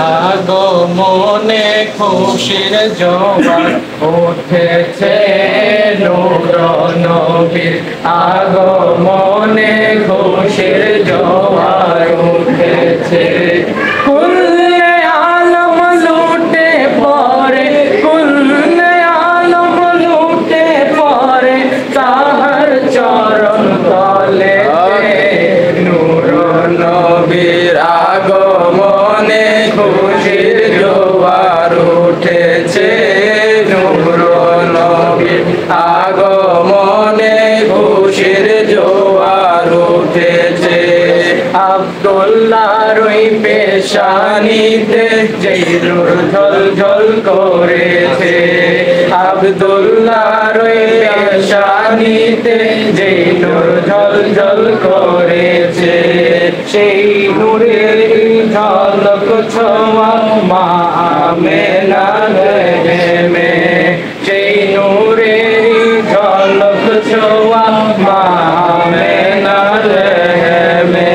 আগমনে খুশির জোয়ার উঠেছে, নূর নবীর আগমনে খুশির জোয়ার উঠেছে। কুল্লে আলম লুটে পড়ে, কুল্লে আলম লুটে পড়ে তাহার চরণ তলে। নূর নবীর আগমনে খুশির জোয়ার উঠেছে, নূর নবীর আগমনে খুশির জোয়ার উঠেছে। আব্দুল্লাহর ওই পেশানিতে যেই নূর ঝলঝল করেছে, আব্দুল্লাহর ওই পেশানিতে যেই নূর ঝলঝল করেছে, সেই নূরের ঝলক ছোঁয়া মা আমেনার হেমে, সেই নূরের ঝলক ছোঁয়া মা আমেনার হেমে।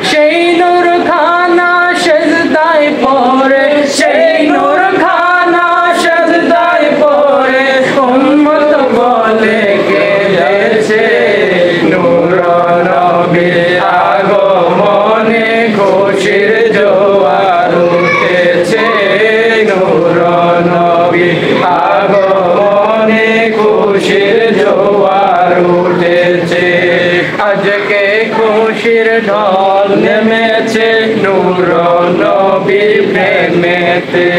সেই নূর খানা সেজদায় পড়ে, সেই নূর খানা সেজদায় পড়ে উম্মত বলে গেছে। নূর নবীর আগমনে খুশির জোয়ার উঠেছে, নূর নবীর আগমনে খুশির জোয়ার উঠেছে। আজকে খুশির ঢল নেমেছে নূর নবীর প্রেমেতে,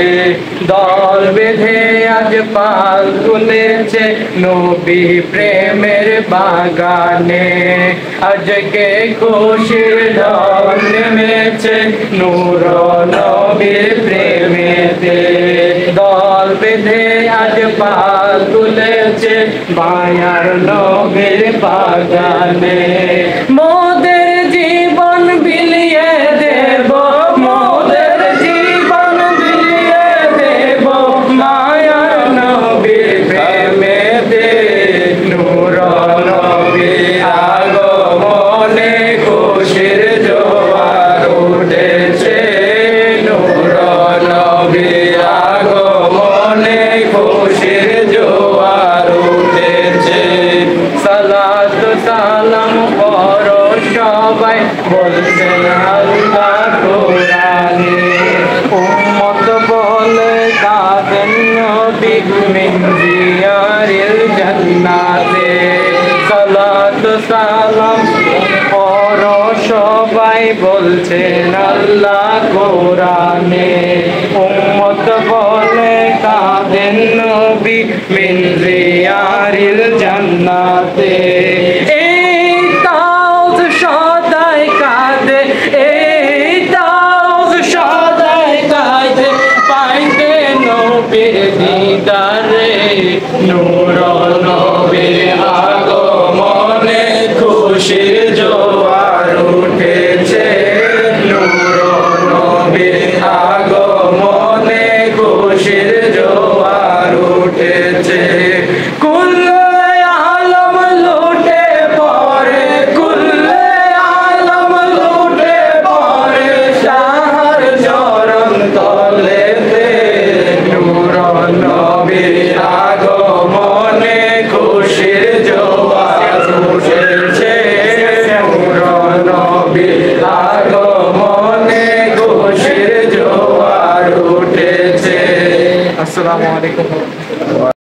দল বেঁধে আজ পাল তুলেছে নবী প্রেমের বাগানে। আজকে খুশির ঢল নেমেছে নূর নবীর প্রেমেতে, দল বেঁধে আজ পাল তুলেছে মায়ার নবীর বাগানে। মোদের জীবন বিলিয়ে দেব, মোদের জীবন বিলিয়ে দেব মায়ার নবীর প্রেমেতে। নূর নবীর আগমনে খুশির জোয়ার উঠেছে, নূর নবীর আগমনে খুশির জোয়ার উঠেছে। সালাত সালাম করো সবাই বলছেন আল্লাহ কোরআনে, উম্মত বলে কাঁদেন নবী মিন জিয়ারিল জান্নাতে। সালাত সালাম করো সবাই বলছেন আল্লাহ কোরআনে, উম্মত বলে কাঁদেন নবী মিন জিয়ারিল জান্নাতে। এই তাওজ সদাই কাঁদে, এই তাওজ সদাই কাঁদে পাইতে নবীর দিদারে। নূর নবীর আগমনে খুশির জোয়ার উঠেছে, নূর নবীর আগমনে খুশির জোয়ার উঠেছে। কুল্লে আলম লুটে পড়ে, কুল্লে আলম লুটে পড়ে তাহার চরণ তলেতে। নূর নবীর আগমনে খুশির জোয়ার উঠেছে, নূর নবীর আগমনে খুশির জোয়ার উঠেছে। আসসালামু আলাইকুম।